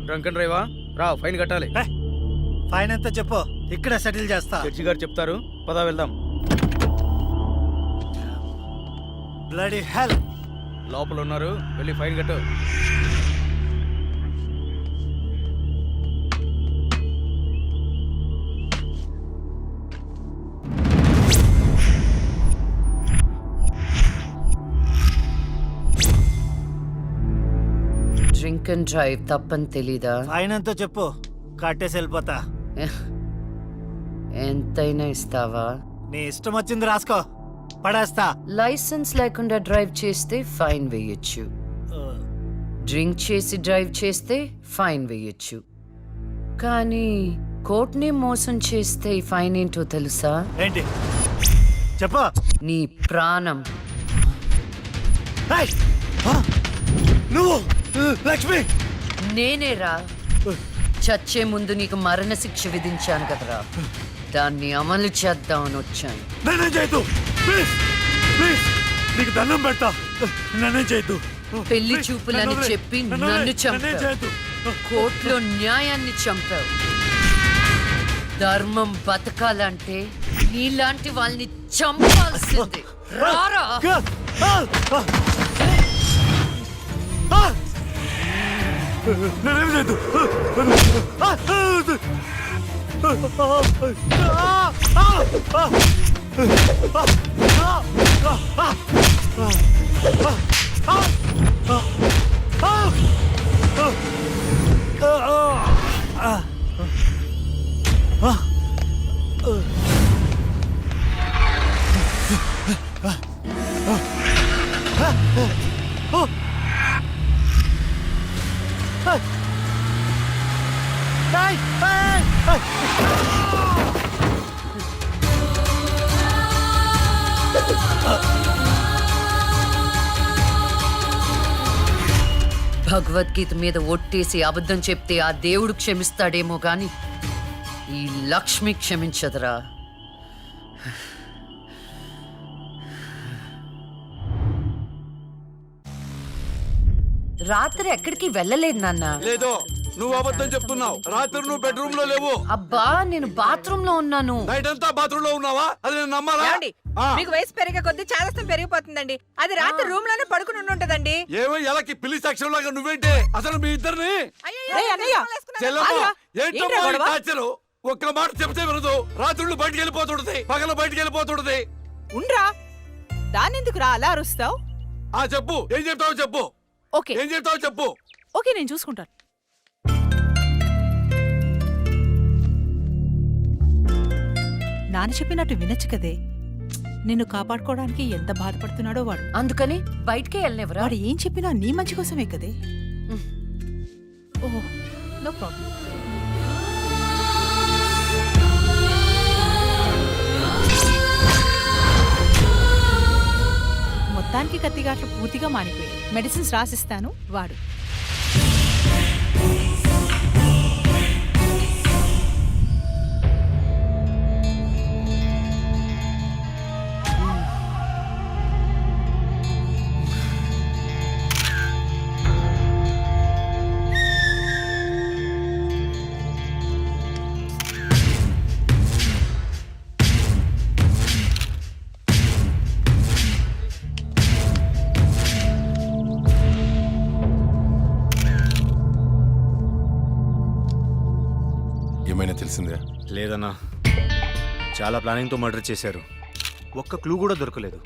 Drunk and డ్రైవా రా, fine కట్టాలి. Fine ఎంత చెప్పు, ఇక్కడ సెటిల్ చేస్తా. జడ్జి గారు చెప్తారు, పదా వెళ్దాం. Bloody hell. లోపల ఉన్నారు, వెళ్ళి ఫైన్ కట్టు. డ్రింక్ అండ్ డ్రైవ్ తప్పని తెలీదా? ఫైన్ ఎంత చెప్పు, కట్టేసి వెళ్ళిపోతా. ఎంతైనా ఇస్తావా? నీ ఇష్టం వచ్చింది రాసుకో, పడేస్తా. లైసెన్స్ లేకుండా డ్రైవ్ చేస్తే ఫైన్ వేయొచ్చు, డ్రింక్ చేసి డ్రైవ్ చేస్తే ఫైన్ వేయొచ్చు, కానీ కోర్టుని మోసం చేస్తే ఈ ఫైన్ ఏంటో తెలుసా? ఏంటి చెప్పు. నీ ప్రాణం. ఏయ్! నువ్వు లక్ష్మి. నేనేరా, చచ్చే ముందు నీకు మరణ శిక్ష విధించాను కదరా, దాన్ని అమలు చేద్దామని వచ్చాను. నన్నేం చేయొద్దు ప్లీజ్, ప్లీజ్ నీకు దండం పెడతా, నన్నేం చేయొద్దు. పెళ్లి చూపులని చెప్పి నన్ను చంపావు, కోర్టులో న్యాయాన్ని చంపావు. ధర్మం బతకాలంటే నీలాంటి వాళ్ళని చంపాల్సిందే. రారా. నన్నేం చేయొద్దు. భగవద్గీత మీద ఒట్టేసి అబద్ధం చెప్తే ఆ దేవుడు క్షమిస్తాడేమో గాని ఈ లక్ష్మి క్షమించదురా. రాత్రి ఎక్కడికి వెళ్ళలేదు నాన్న. లేదు, నువ్వు అబద్ధం చెప్తున్నావు. రాత్రి నువ్వు బెడ్రూమ్ లో లేవు. అబ్బా, నేను బాత్రూమ్ లో ఉన్నాను. నైట్ అంతా బాత్రూమ్ లో ఉన్నావా? అది నేను నమ్మాలా? మీకు వయసు పెరిగే కొద్దీ చాదస్తం పెరిగిపోతుందండి. అది రాత్రి రూమ్ లోనే పడుకుని ఉంటదండి. ఏమో ఎలాకి పిల్లి సాక్ష్యం లాగా నువ్వేంటి అసలు మీ ఇద్దరిని? ఒక్క మాట చెప్తే వినదు. రాత్రుళ్ళు బయటికి వెళ్ళిపోతుంటది, పగల బయటికి వెళ్ళిపోతుంటది. ఉండ్రా, దాన్నెందుకు రా అలా అరుస్తావు? చెప్పు, ఏం చెప్తావో చెప్పు. ఓకే, ఏం చెప్తావో చెప్పు. ఓకే, నేను చూసుకుంటాను. నాన్న చెప్పినట్టు వినొచ్చు కదే. నిన్ను కాపాడుకోవడానికి ఎంత బాధపడుతున్నాడో వాడు. అందుకని బయటికే వెళ్ళనివ్వరా? వాడు ఏం చెప్పినా నీ మంచి కోసమే కదే. ఓహో, నో ప్రాబ్లం. మొత్తానికి కత్తిగాట్లు పూర్తిగా మానిపోయాయి. మెడిసిన్స్ రాసిస్తాను, వాడు. ఏమైనా తెలిసిందే? లేదన్నా, చాలా ప్లానింగ్తో మర్డర్ చేశారు. ఒక్క క్లూ కూడా దొరకలేదు.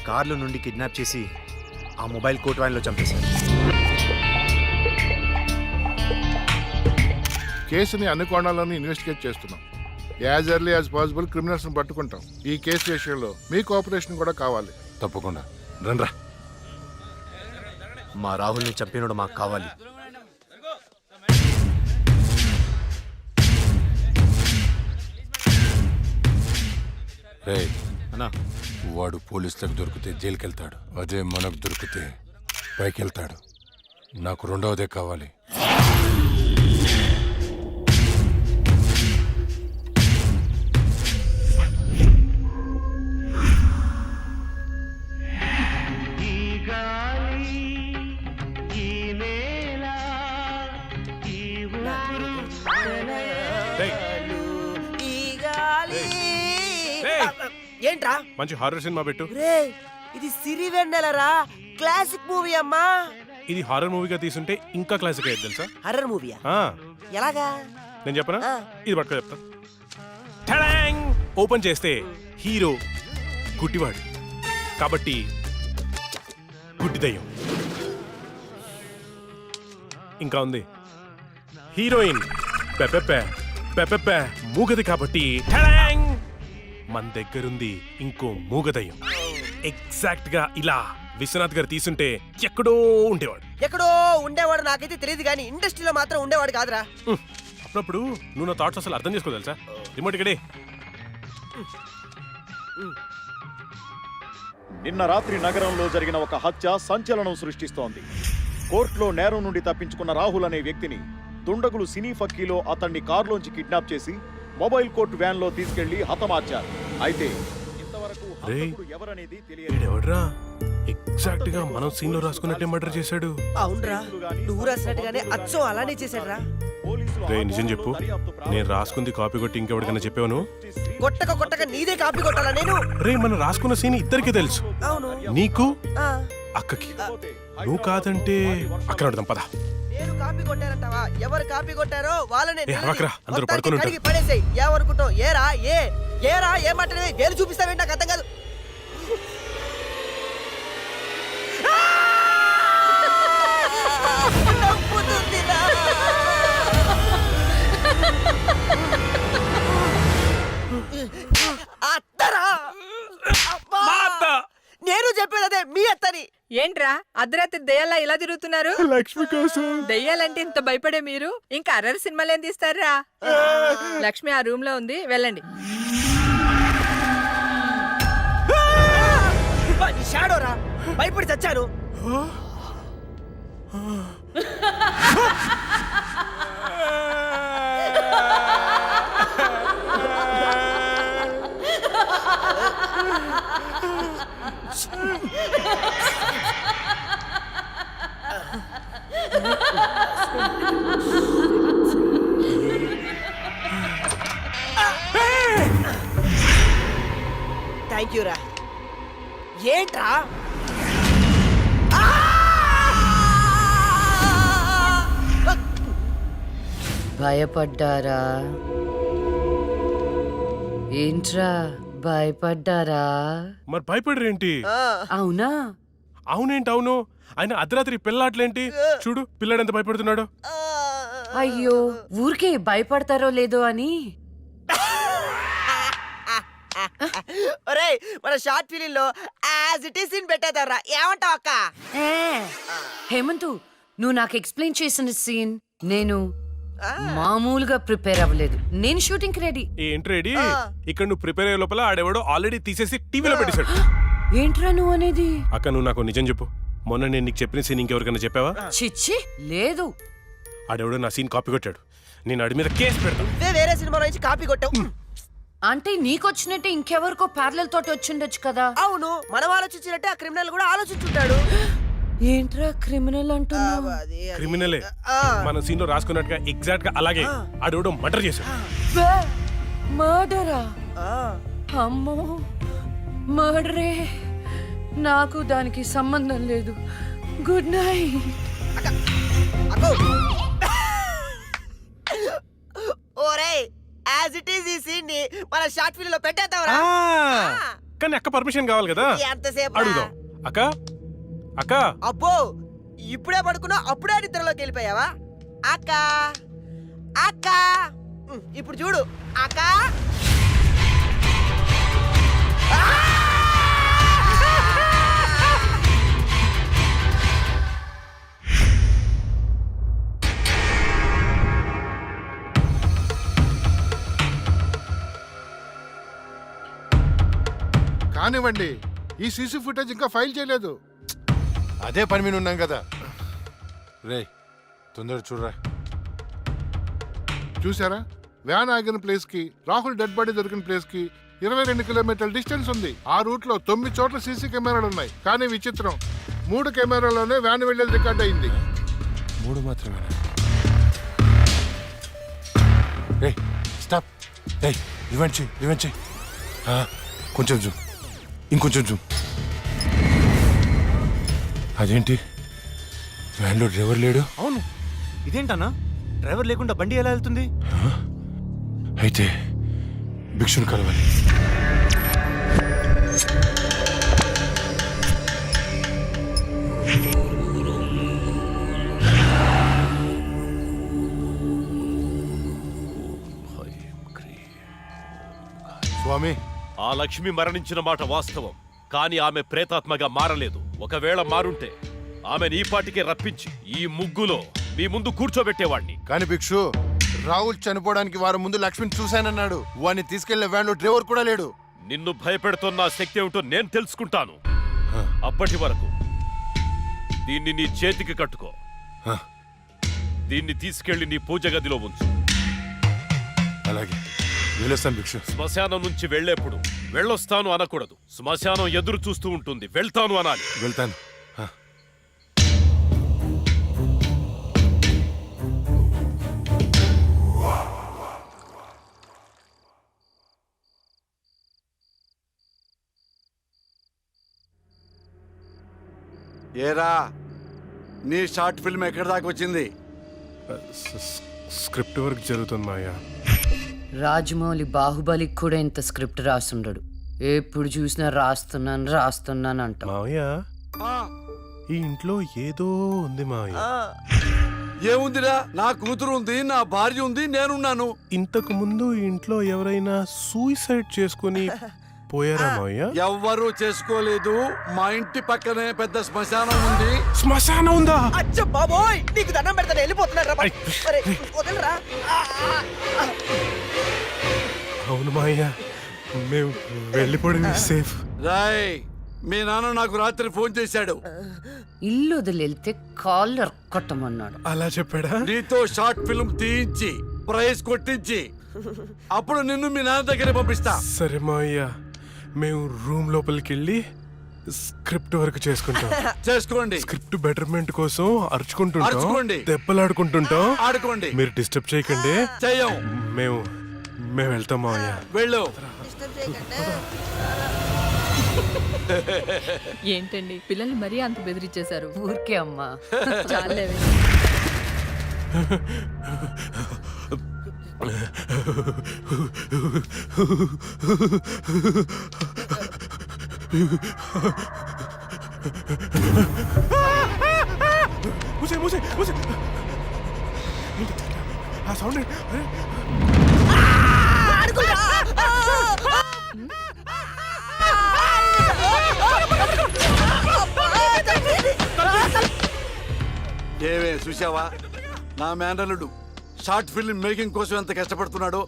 కార్లో నుండి కిడ్నాప్ చేసి ఆ మొబైల్ కోట్ వ్యాన్లో చంపేశారు. కేసుని అన్ని కోణాల్లోనూ ఇన్వెస్టిగేట్ చేస్తున్నాం. యాజ్ ఎర్లీ యాజ్ పాసిబుల్ క్రిమినల్స్ని పట్టుకుంటాం. ఈ కేసు విషయంలో మీ కోఆపరేషన్ కూడా కావాలి. తప్పకుండా రండ్రా. మా రాహుల్ని చంపినోడు మాకు కావాలి. అన్నా, వాడు పోలీసులకు దొరికితే జైలుకి వెళ్తాడు. అదే మనకు దొరికితే పైకి వెళ్తాడు. నాకు రెండవదే కావాలి. ఏంట్రా మంచి హారర్ సినిమా పెట్టు. రే ఇది సిరి వెన్నెలరా, క్లాసిక్ మూవీ అమ్మా. ఇది హారర్ మూవీగా తీసుంటే ఇంకా క్లాసిక్ అయ్యేది తెలుసా? హర్రర్ మూవీయా? ఆ, ఎలాగా? నేను చెప్పనా? ఆ. ఇది పట్టుకో చెప్తా. ఠడాంగ్! ఓపెన్ చేస్తే హీరో గుడ్డివాడు కాబట్టి గుడ్డి దయ్యం. ఇంకా ఉంది హీరోయిన్ పెపెపె మూగది కాబట్టి ఠడాంగ్! మన దగ్గరుంది ఇంకో మూగదయ్యం. ఎగ్జాక్ట్ గా ఇలా విశ్వనాథ్ గారు తీసుంటే ఎక్కడో ఉండేవాడు. ఎక్కడో ఉండేవాడు నాకైతే తెలియదు కానీ ఇండస్ట్రీలో మాత్రం ఉండేవాడు కాదురా. అప్పుడప్పుడు నువ్వు నా థాట్స్ అసలు అర్థం చేసుకో తెలుసా? రిమోట్ ఇక్కడే. నిన్న రాత్రి నగరంలో జరిగిన ఒక హత్య సంచలనం సృష్టిస్తోంది. కోర్టులో నేరం నుండి తప్పించుకున్న రాహుల్ అనే వ్యక్తిని దుండగులు సినీ ఫక్కీలో అతన్ని కారులోంచి కిడ్నాప్ చేసి మొబైల్ కోర్టు వ్యాన్ లో తీసుకెళ్లి హతమార్చారు. అయితే ఇంతవరకు హంతకుడు ఎవరనేది తెలియదు. ఎవడ్రా ఎగ్జాక్ట్ గా మనం సీన్ లో రాసుకున్నట్టే మర్డర్ చేశాడు. అవునరా, నువ్వు రాసినట్టుగానే అచ్చం అలానే చేశాడురా. రే నిజం చెప్పు, నేను రాసుకుంది కాపీ కొట్టి ఇంకెవరికైనా చెప్పాను? కొట్టక కొట్టక నీదే కాపీ కొట్టాలా నేను? రే మనం రాసుకున్న సీన్ ఇద్దరికి తెలుసు, అవును. నీకు ఆ, అక్కకి. నువ్వు కాదంటే అక్కడ అడదాం పద. నేను కాపీ కొట్టారంటావా? ఎవరు కాపీ కొట్టారో వాళ్ళనే ఏ, అరవకురా, అందరూ పడుకొని ఉంటారు. కడిగి పడేసేయ్. ఏమనుకుంటావు? ఏరా ఏమంటే వేలు చూపిస్తావేంటి? నాకు అర్థం కాదు. నవ్వుతుందిరా. అత్తరా? అబ్బా! నేను చెప్పేది అదే, మీ అత్తని. ఏంట్రా అర్ధరాత్రి దెయ్యాలా ఇలా తిరుగుతున్నారు? లక్ష్మి కోసం. దెయ్యాలంటే ఇంత భయపడే మీరు ఇంకా అర్రర్ సినిమాలు ఏం తీస్తారా? లక్ష్మి ఆ రూమ్ లో ఉంది, వెళ్ళండి. షాడోరా, భయపడి చచ్చాను. థ్యాంక్ యూ రా. ఏంట్రా? భయపడ్డారా? ఏంట్రా భయపడ్డారా? మరి భయపడరేంటి? అవునా? అవునేంటి అవును? ఆయన అర్ధరాత్రి పిల్లాట్లేంటి? చూడు పిల్లాడు ఎంత భయపడుతున్నాడు. అయ్యో, ఊరికే భయపడతారో లేదో అని. ఒరేయ్, మన షార్ట్ ఫిలిం లో యాజ్ ఇట్ ఈస్ సీన్ పెట్టేదారా, ఏమంటావు అక్క? హేమంతు, నువ్వు నాకు ఎక్స్ప్లెయిన్ చేసిన సీన్ నేను మామూలుగా ప్రిపేర్ అవ్వలేదు. నేను షూటింగ్ కి రెడీ. ఏంటి రెడీ? ఇక్కడ నువ్వు ప్రిపేర్ అయ్యే లోపల ఆడెవడో ఆల్రెడీ తీసేసి టీవీలో పెట్టేశాడు. ఏంట్రా నువ్వు అనేది? అక్క నువ్వు నాకు నిజం చెప్పు, మొన్న నేను నీకు చెప్పిన సీన్ ఇంకెవరికైనా చెప్పావా? చిచ్చి లేదు. ఆడెవడో నా సీన్ కాపీ కొట్టాడు. నేను ఆడి మీద కేసు పెడతాను. వేరే సినిమా నుంచి కాపీ కొట్టావు. అంటే నీకొచ్చినట్టే ఇంకెవరికో ప్యారలల్ తోటి వచ్చిండొచ్చు కదా? అవును, మనం ఆలోచించినట్టే ఆ క్రిమినల్ కూడా ఆలోచించుంటాడు. ఏంట్రా క్రిమినల్ అంటున్నావు? క్రిమినలే మన సీన్ లో రాసుకున్నట్టుగా ఎగ్జాక్ట్ గా అలాగే ఆడెవడో మర్డర్ చేశాడు. మర్డరా? అమ్మో, మర్డరే. నాకు దానికి సంబంధం లేదు. Good night. ఓరేయ్, యాజ్ ఇట్ ఈస్ ఈ సీన్ ని మన షార్ట్ ఫిల్మ్ లో పెట్టేద్దాంరా. కానీ అక్క పర్మిషన్ కావాలి కదా, ఎంతసేపు అడుగుదాం. అక్క అక్క. అబ్బో, ఇప్పుడే పడుకున్నా అప్పుడే నిద్రలోకి వెళ్ళిపోయావా? అక్క అక్క, ఇప్పుడు చూడు అక్క. కానివ్వండి, ఈ సీసీ ఫుటేజ్ ఇంకా ఫైల్ చేయలేదు. అదే పని మీద ఉన్నాం కదా. రే తొందర చూడరా. చూసారా, వ్యాన్ ఆగిన ప్లేస్ కి రాహుల్ డెడ్ బాడీ దొరికిన ప్లేస్ కి 22 కిలోమీటర్ల డిస్టెన్స్ ఉంది. ఆ రూట్ లో 9 చోట్ల సీసీ కెమెరాలు ఉన్నాయి. కానీ విచిత్రం, 3 కెమెరాలోనే వ్యాన్ వెళ్ళేది రికార్డ్ అయింది. 3 మాత్రమేనా? రే స్టాప్. రే రివెంజ్. కొంచెం జూమ్, ఇంకొంచెం జూమ్. అదేంటి వ్యాన్లో డ్రైవర్ లేడు? అవును, ఇదేంటన్నా డ్రైవర్ లేకుండా బండి ఎలా వెళ్తుంది? అయితే భిక్షుని కలవాలి. స్వామి, ఆ లక్ష్మి మరణించిన మాట వాస్తవం, కానీ ఆమె ప్రేతాత్మగా మారలేదు. ఒకవేళ మారుంటే ఆమె ఈ పాటికి రప్పించి ఈ ముగ్గులో మీ ముందు కూర్చోబెట్టేవాణ్ణి. కాని భిక్షు, రాహుల్ చనిపోవడానికి వారం ముందు లక్ష్మిని చూశానన్నాడు. వాడిని తీసుకెళ్లే వ్యాన్లో డ్రైవర్ కూడా లేడు. నిన్ను భయపెడుతున్న శక్తి ఏమిటో నేను తెలుసుకుంటాను. అప్పటి వరకు దీన్ని నీ చేతికి కట్టుకో. దీన్ని తీసుకెళ్లి నీ పూజ గదిలో ఉంచు. అలాగే వెళ్ళొస్తాను భిక్షు. శ్మశానం నుంచి వెళ్లేప్పుడు వెళ్ళొస్తాను అనకూడదు. శ్మశానం ఎదురు చూస్తూ ఉంటుంది, వెళ్తాను అనాలి. వెళ్తాను. ఏరా, నీ షార్ట్ ఫిల్మ్ ఎక్కడి దాకా వచ్చింది? స్క్రిప్ట్ వర్క్ జరుగుతుంది మాయా. రాజమౌళి బాహుబలికి కూడా ఇంత స్క్రిప్ట్ రాసుండడు. ఎప్పుడు చూసినా రాస్తున్నాను అంట. మావయ్య, ఈ ఇంట్లో ఏదో ఉంది మావయ్య. ఏముందిరా, నా కూతురు ఉంది, నా భార్య ఉంది, నేనున్నాను. ఇంతకు ముందు ఈ ఇంట్లో ఎవరైనా సూసైడ్ చేసుకుని పోయారా మావయ్య? ఎవ్వరూ చేసుకోలేదు. మా ఇంటి పక్కనే పెద్ద శ్మశానం ఉంది. శ్మశానం ఉందా? అచ్చ బాబోయ్, నీకు దండం పెడతాను, వెళ్ళిపోతున్నారా? వదలరా. అవును మావయ్య, మేము వెళ్ళిపోవడం సేఫ్. రాయ్, మీ నాన్న నాకు రాత్రి ఫోన్ చేశాడు. ఇల్లు వదిలేళ్తే కాళ్ళు కొట్టమన్నాడు. అలా చెప్పాడా? నీతో షార్ట్ ఫిల్మ్ తీయించి ప్రైజ్ కొట్టించి అప్పుడు నిన్ను మీ నాన్న దగ్గర పంపిస్తా. సరే మావయ్య, మేము రూమ్ లోపలికి వెళ్ళి స్క్రిప్ట్ వర్క్ చేసుకుంటాం. చేసుకోండి. స్క్రిప్ట్ బెటర్మెంట్ కోసం అరుచుకుంటుంటాం, అరుచుకోండి. దెబ్బలాడుకుంటుంటాం. ఆడుకోండి. మీరు డిస్టర్బ్ చేయకండి. చెయ్యం. మేము వెళ్తాం మావయ్య. వెళ్ళు. ఏంటండి పిల్లల్ని మరీ అంత బెదిరించేశారు? ఊరికే అమ్మా. చాలేవే. ఆ సౌండ్ ఏవే చూసావా, నా మేనల్లుడు షార్ట్ ఫిల్మ్ మేకింగ్ కోసం ఎంత కష్టపడుతున్నాడు.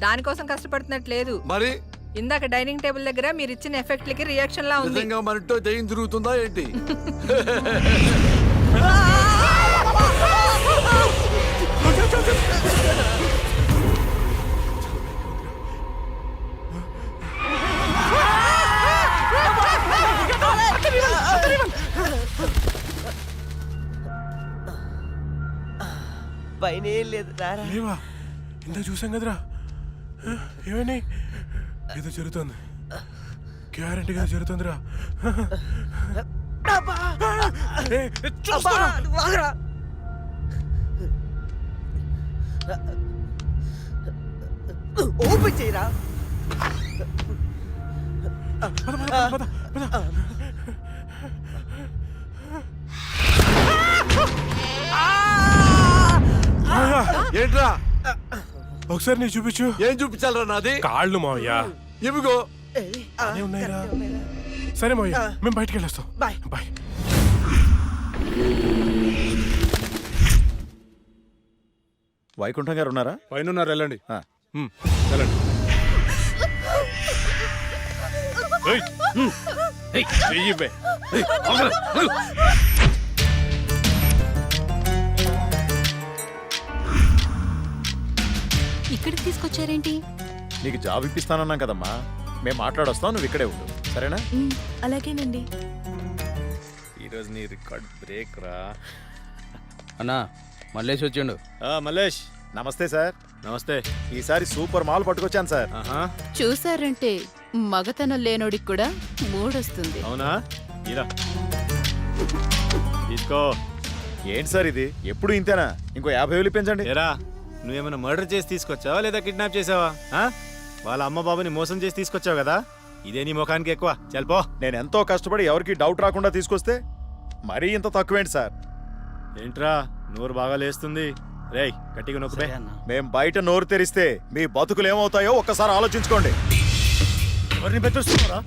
దానికోసం కష్టపడుతున్నట్లేదు. మరి ఇందాక డైనింగ్ టేబుల్ దగ్గర మీరు ఇచ్చిన ఎఫెక్ట్లకి రియాక్షన్ లా ఉంది. నిజంగా మరింటో దయ్యం తిరుగుతుందా ఏంటి? పైన ఏం లేదు, రారా. లేవా? ఇంత చూసాం కదరా. ఏమని ఏదో జరుగుతుంది, గ్యారంటీగా జరుగుతుందిరా. ఓపెన్ చేయరా. ఏంట్రా? ఒకసారి నీ చూపించు. ఏం చూపించాలరా? నాది కాళ్ళు మావయ్య. ఇవిగో ఉన్నాయిరా. సరే మావయ్య, మేము బయటికి వెళ్ళొస్తాం. బాయ్. బాయ్. వైకుంఠం గారు ఉన్నారా? పైన ఉన్నారు, వెళ్ళండి. వెళ్ళండి. ఇక్కడికి తీసుకొచ్చారేంటి? నీకు జాబ్ ఇప్పిస్తానన్నాం కదమ్మా, మేము మాట్లాడొస్తాం, నువ్వు ఇక్కడే ఉండు, సరేనా? అలాగేనండి. ఈరోజు నీ రికార్డ్ బ్రేక్ రా. అన్నా, మల్లేష్ వచ్చిండు. మల్లేష్, నమస్తే సార్. నమస్తే. ఈసారి సూపర్ మాల్ పట్టుకొచ్చాను సార్. చూసారంటే మగతనం లేనోడికి కూడా మూడొస్తుంది. అవునా ఇలా తీసుకో. ఏంటి సార్ ఇది ఎప్పుడు ఇంతేనా? ఇంకో 50,000 పెంచండి. ఏరా నువ్వేమైనా మర్డర్ చేసి తీసుకొచ్చావా లేదా కిడ్నాప్ చేసావా? వాళ్ళ అమ్మ బాబుని మోసం చేసి తీసుకొచ్చావు కదా, ఇదే నీ ముఖానికి ఎక్కువ. చల్పో. నేను ఎంతో కష్టపడి ఎవరికి డౌట్ రాకుండా తీసుకొస్తే మరీ ఇంత తక్కువేంటి సార్? ఏంట్రా నోరు బాగా లేస్తుంది? రేయ్ గట్టిగా నొక్కుపే. మేం బయట నోరు తెరిస్తే మీ బతుకులు ఏమవుతాయో ఒక్కసారి ఆలోచించుకోండి. ఎవరిని బెదిరిస్తున్నారా?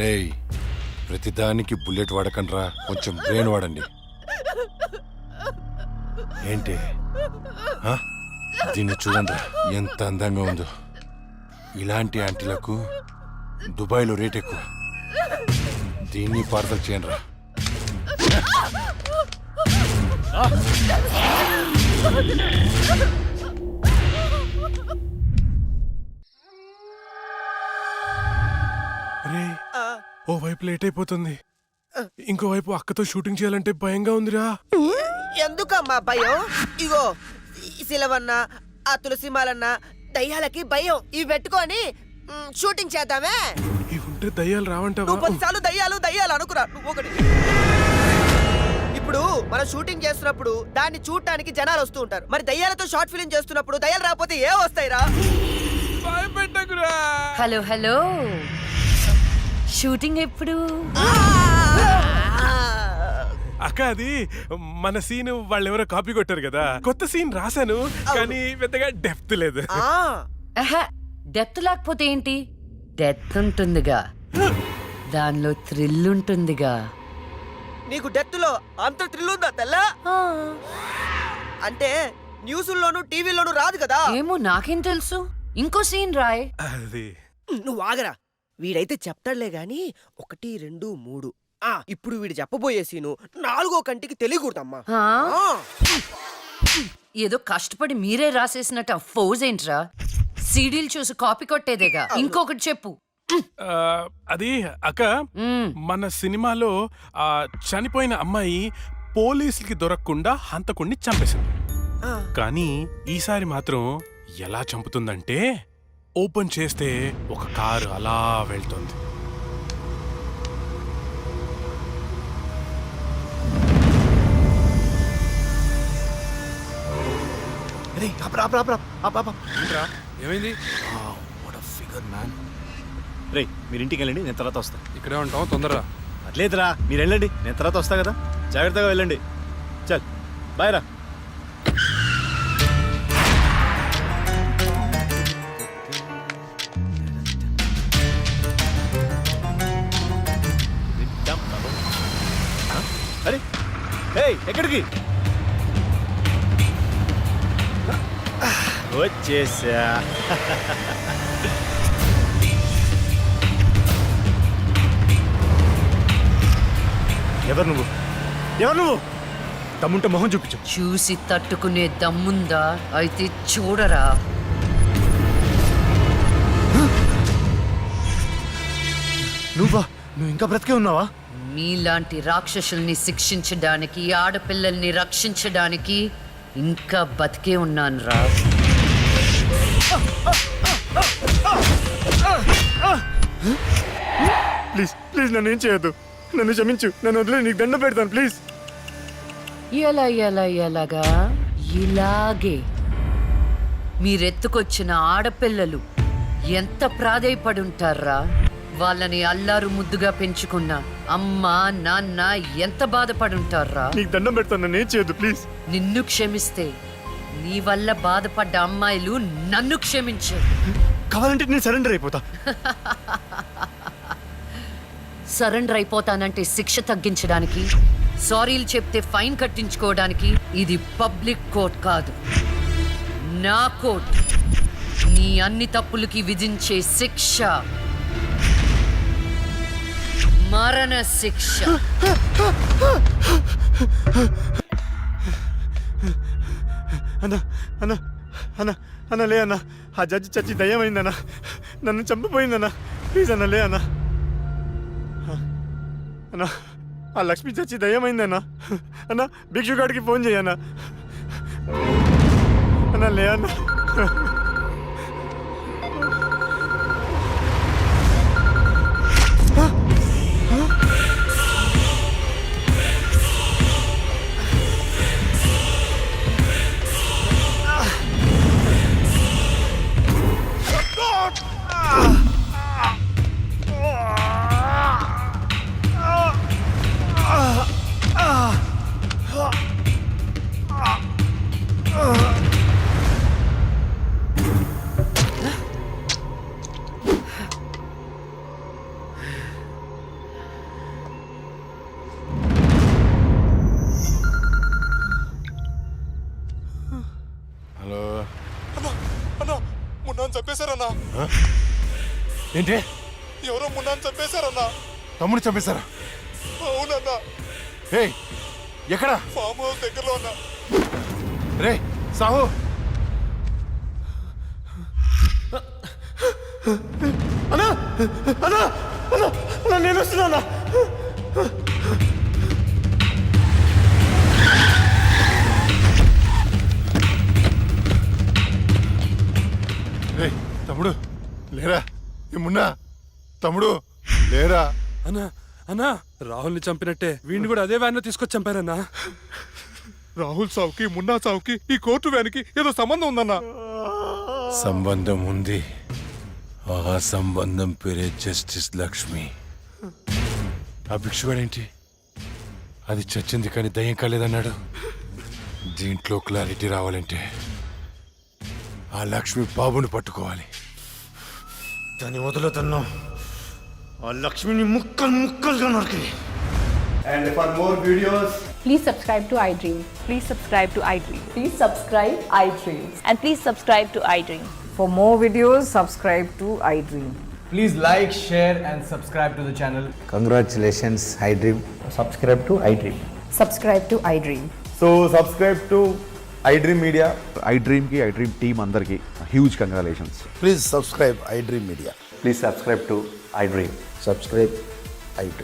రేయ్ ప్రతిదానికి బుల్లెట్ వాడకండ్రా, కొంచెం బ్రెయిన్ వాడండి. ఏంటి ఆ? దీన్ని చూడండి ఎంత అందంగా ఉందో. ఇలాంటి ఆంటీలకు దుబాయ్లో రేట్ ఎక్కువ. దీన్ని పార్సల్ చేయండి రా. రే ఓ వైపు లేట్ అయిపోతుంది, ఇంకోవైపు అక్కతో షూటింగ్ చేయాలంటే భయంగా ఉందిరా. ఎందుకమ్మా భయం? ఇగో ఈ సిలవన్న ఆ తులసిమాలన్న దయ్యాలకి భయం. ఇవి పెట్టుకొని షూటింగ్ చేద్దామే. ఇవి ఉంటే దయ్యాలు రావంటావా? నువ్వు 10 సార్లు దయ్యాలు దయ్యాలు అనుకురా. నువ్వు ఒకటి. ఇప్పుడు మనం షూటింగ్ చేస్తున్నప్పుడు దాన్ని చూడటానికి జనాలు వస్తూ ఉంటారు. మరి దయ్యాలతో షార్ట్ ఫిల్మ్ చేస్తున్నప్పుడు దయ్యాలు రాకపోతే ఏ వస్తాయిరా? హలో హలో, షూటింగ్ ఎప్పుడు? అక్క అది మన సీన్ వాళ్ళెవరో కాపీ కొట్టారు కదా, కొత్త సీన్ రాశాను కానీ పెద్దగా డెప్త్ లేదు. డెప్త్ లేకపోతే ఏంటి, డెత్ ఉంటుందిగా, దానిలో థ్రిల్ ఉంటుందిగా. నీకు డెత్ లో అంత థ్రిల్ ఉందా తెల్లా? అంటే న్యూస్లోను టీవీలోను రాదు కదా. ఏమో నాకేం తెలుసు, ఇంకో సీన్ రాయ్. అది నువ్వు ఆగరా, వీడైతే చెప్తాడులే గాని 1, 2, 3. ఇప్పుడు వీడు చెప్పబోయే సీను 4వ కంటికి తెలియకూడదమ్మా. ఏదో కష్టపడి మీరే రాసేసినట్టు ఫోజ్ ఏంట్రా? సీడీలు చూసి కాపీ కొట్టేదేగా. ఇంకొకటి చెప్పు. అది అక్క మన సినిమాలో ఆ చనిపోయిన అమ్మాయి పోలీసులకి దొరకకుండా హంతకుణ్ణి చంపేసింది. కానీ ఈసారి మాత్రం ఎలా చంపుతుందంటే, ఓపెన్ చేస్తే ఒక కారు అలా వెళ్తుంది. ఏమైంది? రే మీరు ఇంటికి వెళ్ళండి, నేను తర్వాత వస్తా. ఇక్కడే ఉంటాం, తొందరరా. అట్లేదురా మీరు వెళ్ళండి, నేను తర్వాత వస్తా కదా. జాగ్రత్తగా వెళ్ళండి. చల్ బాయ్ రా. అరే ఏయ్ ఎక్కడికి వచ్చేసా? ఎవరు నువ్వు? ఎవరు నువ్వు? దమ్ముంటే మొహం చూపించు. చూసి తట్టుకునే దమ్ముందా? అయితే చూడరా. నువ్వా? నువ్వు ఇంకా బ్రతికే ఉన్నావా? మీలాంటి రాక్షసుల్ని శిక్షించడానికి, ఆడపిల్లల్ని రక్షించడానికి ఇంకా బతికే ఉన్నాను రా. ప్లీజ్ ప్లీజ్ నన్ను ఏం చేయొద్దు, నన్ను క్షమించు, నన్ను వదిలే, నీకు దండం పెడతాను ప్లీజ్. ఎలాగా? ఇలాగే మీరెత్తుకొచ్చిన ఆడపిల్లలు ఎంత ప్రాధేయపడుంటారా? వాళ్ళని అల్లారు ముద్దుగా పెంచుకున్న అమ్మ నాన్న ఎంత బాధపడుంటారా? నీకు దండం పెడతాను, నన్ను ఏం చేయొద్దు ప్లీజ్. నిన్ను క్షమిస్తే నీ వల్ల బాధపడ్డ అమ్మాయిలు నన్ను క్షమించు. కావాలంటే నేను సరెండర్ అయిపోతా. సరెండర్ అయిపోతానంటే శిక్ష తగ్గించడానికి, సారీలు చెప్తే ఫైన్ కట్టించుకోవడానికి. ఇది పబ్లిక్ కోర్ట్ కాదు, నా కోర్ట్. నీ అన్ని తప్పులకి విధించే శిక్ష మరణ శిక్ష. అన్నా అన్నా అన్న అన్న లే అన్న, ఆ జడ్జి చచ్చి దయ్యమైందన్న, నన్ను చంపిపోయిందన్న, ప్లీజ్ అన్న లే అన్న. అన్న ఆ లక్ష్మి చచ్చి దయ్యమైందన్న. అన్న భిక్షుగాడికి ఫోన్ చేయన్న. అన్న లే అన్న. హలో అన్నా మున్నాను చంపేశారన్నా. ఏంటి? ఎవరో మున్నాను చంపేశారన్నా. తమ్ముడు చంపేశారా? అవునన్నా. ఏయ్ ఎక్కడ? ఫామ్ హౌస్ దగ్గరలో ఉన్నా. రే సాహు, అన్నా అన్నా అన్నా అన్నా నేను వస్తున్నా. రే తమ్ముడు లేరా? ఏమున్నా తమ్ముడు లేరా? అన్నా అన్నా రాహుల్ని చంపినట్టే వీడిని కూడా అదే వ్యాన్ లో తీసుకొచ్చి చంపారన్నా. రాహుల్ సావుకి మున్నా సావుకి ఈ కోర్టు వ్యాన్కి ఏదో సంబంధం ఉందన్నా. సంబంధం ఉంది. ఆ సంబంధం పేరే జస్టిస్ లక్ష్మి. ఆ భిక్షుగాడేంటి? అది చచ్చింది కానీ దయ్యం కాలేదన్నాడు. దీంట్లో క్లారిటీ రావాలంటే ఆ లక్ష్మి బాబుని పట్టుకోవాలి. దాన్ని వదులుతున్నా, ఆ లక్ష్మిని ముక్కలు ముక్కలుగా నరికి. And for more videos, Please subscribe to iDream. Please subscribe to iDream. Please subscribe iDream. And please subscribe to iDream. For more videos, subscribe to iDream. Please like, share and subscribe to the channel. Congratulations, iDream. Subscribe to iDream. Subscribe to iDream. so subscribe to iDream Media. iDream ki iDream team andarki huge congratulations. Please subscribe iDream Media. Please subscribe to iDream. Subscribe iDream.